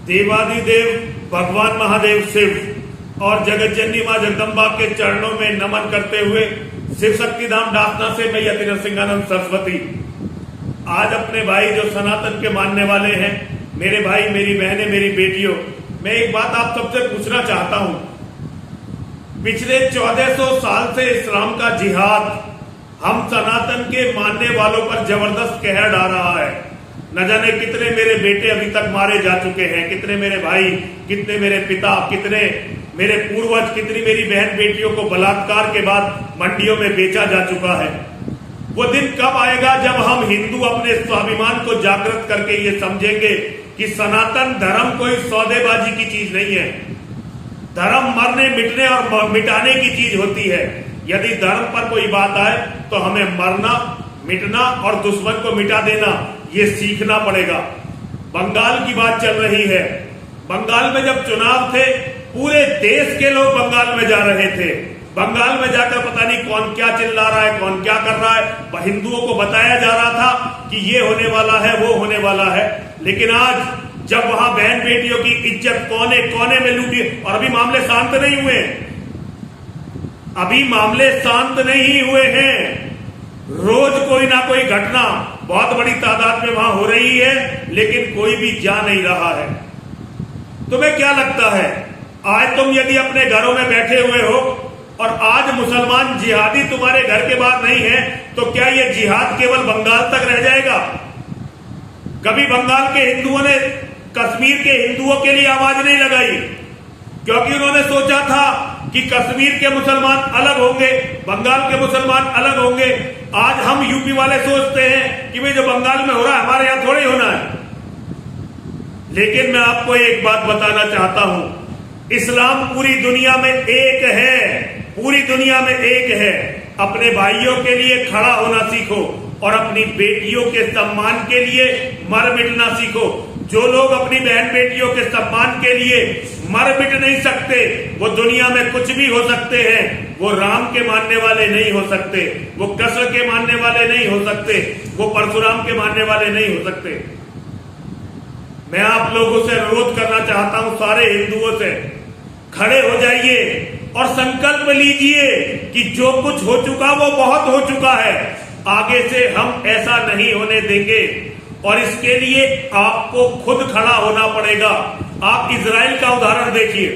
देवादिदेव भगवान महादेव शिव और जगतजननी मां जगदम्बा के चरणों में नमन करते हुए शिव शक्ति धाम डासना से मैं यति नरसिंहानंद सरस्वती आज अपने भाई जो सनातन के मानने वाले हैं, मेरे भाई, मेरी बहनें, मेरी बेटियों, मैं एक बात आप सबसे पूछना चाहता हूं। पिछले 1400 साल से इस्लाम का जिहाद हम सनातन के मानने वालों पर जबरदस्त कहर डाल रहा है। न जाने कितने मेरे बेटे अभी तक मारे जा चुके हैं, कितने मेरे भाई, कितने मेरे पिता, कितने मेरे पूर्वज, कितनी मेरी बहन बेटियों को बलात्कार के बाद मंडियों में बेचा जा चुका है। वो दिन कब आएगा जब हम हिंदू अपने स्वाभिमान को जागृत करके ये समझेंगे कि सनातन धर्म कोई सौदेबाजी की चीज नहीं है। धर्म मरने, मिटने और मिटाने की चीज होती है। यदि धर्म पर कोई बात आए तो हमें मरना, मिटना और दुश्मन को मिटा देना ये सीखना पड़ेगा। बंगाल की बात चल रही है। बंगाल में जब चुनाव थे, पूरे देश के लोग बंगाल में जा रहे थे। बंगाल में जाकर पता नहीं कौन क्या चिल्ला रहा है, कौन क्या कर रहा है। हिंदुओं को बताया जा रहा था कि ये होने वाला है, वो होने वाला है। लेकिन आज जब वहां बहन बेटियों की इज्जत कोने कोने में लूटी, और अभी मामले शांत नहीं हुए, अभी मामले शांत नहीं हुए हैं। रोज कोई ना कोई घटना बहुत बड़ी तादाद में वहां हो रही है, लेकिन कोई भी जा नहीं रहा है। तुम्हें क्या लगता है, आज तुम यदि अपने घरों में बैठे हुए हो और आज मुसलमान जिहादी तुम्हारे घर के बाहर नहीं है, तो क्या ये जिहाद केवल बंगाल तक रह जाएगा? कभी बंगाल के हिंदुओं ने कश्मीर के हिंदुओं के लिए आवाज नहीं लगाई, क्योंकि उन्होंने सोचा था कि कश्मीर के मुसलमान अलग होंगे, बंगाल के मुसलमान अलग होंगे। आज हम यूपी वाले सोचते हैं कि भाई जो बंगाल में हो रहा है हमारे यहां थोड़ी होना है। लेकिन मैं आपको एक बात बताना चाहता हूं, इस्लाम पूरी दुनिया में एक है, पूरी दुनिया में एक है। अपने भाइयों के लिए खड़ा होना सीखो और अपनी बेटियों के सम्मान के लिए मर मिटना सीखो। जो लोग अपनी बहन बेटियों के सम्मान के लिए मर मिट नहीं सकते, वो दुनिया में कुछ भी हो सकते हैं। वो राम के मानने वाले नहीं हो सकते, वो कृष्ण के मानने वाले नहीं हो सकते, वो परशुराम के मानने वाले नहीं हो सकते। मैं आप लोगों से अनुरोध करना चाहता हूं, सारे हिंदुओं से, खड़े हो जाइए और संकल्प लीजिए कि जो कुछ हो चुका वो बहुत हो चुका है। आगे से हम ऐसा नहीं होने देंगे और इसके लिए आपको खुद खड़ा होना पड़ेगा। आप इजराइल का उदाहरण देखिए,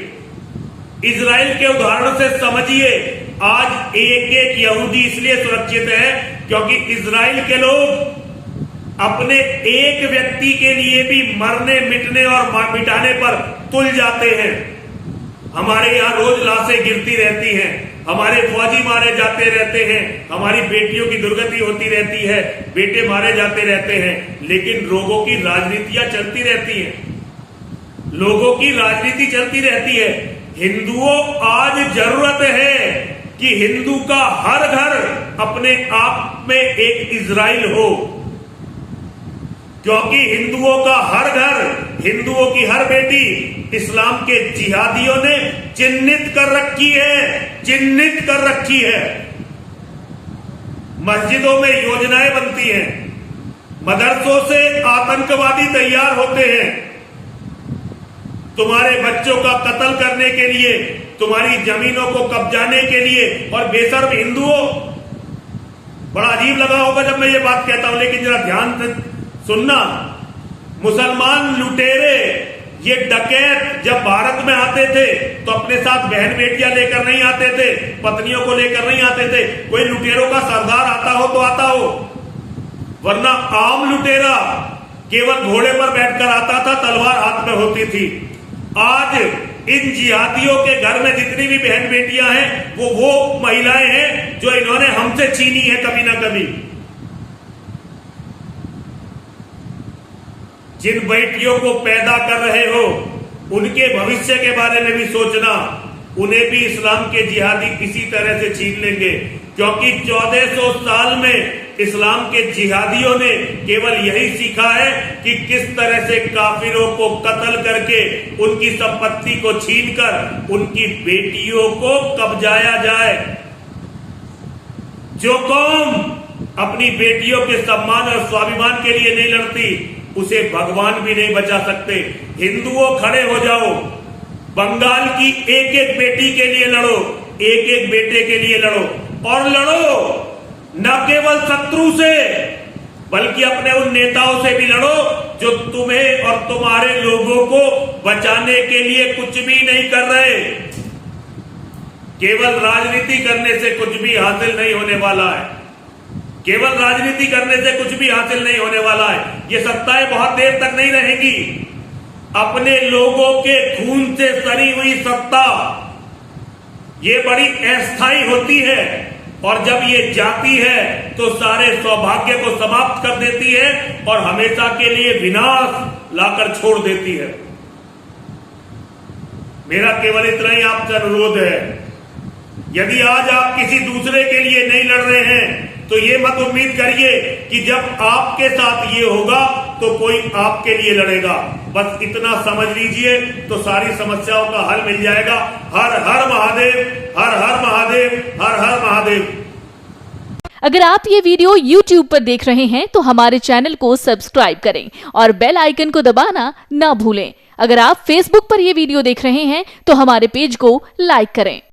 इजराइल के उदाहरण से समझिए आज एक एक यहूदी इसलिए सुरक्षित है क्योंकि इजराइल के लोग अपने एक व्यक्ति के लिए भी मरने, मिटने और मिटाने पर तुल जाते हैं। हमारे यहाँ रोज लाशें गिरती रहती हैं, हमारे फौजी मारे जाते रहते हैं, हमारी बेटियों की दुर्गति होती रहती है, बेटे मारे जाते रहते हैं, लेकिन लोगों की राजनीतियां चलती रहती हैं, लोगों की राजनीति चलती रहती है। हिंदुओं, आज जरूरत है कि हिंदू का हर घर अपने आप में एक इजराइल हो, क्योंकि हिंदुओं का हर घर, हिंदुओं की हर बेटी इस्लाम के जिहादियों ने चिन्हित कर रखी है, चिन्हित कर रखी है। मस्जिदों में योजनाएं बनती हैं, मदरसों से आतंकवादी तैयार होते हैं तुम्हारे बच्चों का कत्ल करने के लिए, तुम्हारी जमीनों को कब्जाने के लिए। और बेशर्म हिंदुओं, बड़ा अजीब लगा होगा जब मैं ये बात कहता हूं, लेकिन जरा ध्यान से सुनना। मुसलमान लुटेरे, ये डकैत जब भारत में आते थे तो अपने साथ बहन बेटियां लेकर नहीं आते थे, पत्नियों को लेकर नहीं आते थे। कोई लुटेरों का सरदार आता हो तो आता हो, वरना आम लुटेरा केवल घोड़े पर बैठकर आता था, तलवार हाथ में होती थी। आज इन जिहादियों के घर में जितनी भी बहन बेटियां हैं वो महिलाएं हैं जो इन्होंने हमसे छीनी है कभी ना कभी। जिन बेटियों को पैदा कर रहे हो उनके भविष्य के बारे में भी सोचना, उन्हें भी इस्लाम के जिहादी इसी तरह से छीन लेंगे, क्योंकि 1400 साल में इस्लाम के जिहादियों ने केवल यही सीखा है कि किस तरह से काफिरों को कत्ल करके उनकी संपत्ति को छीनकर उनकी बेटियों को कब्जाया जाए। जो कौम अपनी बेटियों के सम्मान और स्वाभिमान के लिए नहीं लड़ती, उसे भगवान भी नहीं बचा सकते। हिंदुओं खड़े हो जाओ, बंगाल की एक एक बेटी के लिए लड़ो, एक एक बेटे के लिए लड़ो, और लड़ो न केवल शत्रु से बल्कि अपने उन नेताओं से भी लड़ो जो तुम्हें और तुम्हारे लोगों को बचाने के लिए कुछ भी नहीं कर रहे। केवल राजनीति करने से कुछ भी हासिल नहीं होने वाला है, केवल राजनीति करने से कुछ भी हासिल नहीं होने वाला है। ये सत्ताएं बहुत देर तक नहीं रहेंगी। अपने लोगों के खून से सनी हुई सत्ता ये बड़ी अस्थायी होती है, और जब ये जाती है तो सारे सौभाग्य को समाप्त कर देती है और हमेशा के लिए विनाश लाकर छोड़ देती है। मेरा केवल इतना ही आपसे अनुरोध है, यदि आज आप किसी दूसरे के लिए नहीं लड़ रहे हैं तो ये मत उम्मीद करिए कि जब आपके साथ ये होगा तो कोई आपके लिए लड़ेगा। बस इतना समझ लीजिए तो सारी समस्याओं का हल मिल जाएगा। हर हर महादेव, हर हर महादेव, हर हर महादेव। अगर आप ये वीडियो YouTube पर देख रहे हैं तो हमारे चैनल को सब्सक्राइब करें और बेल आइकन को दबाना ना भूलें। अगर आप Facebook पर ये वीडियो देख रहे हैं तो हमारे पेज को लाइक करें।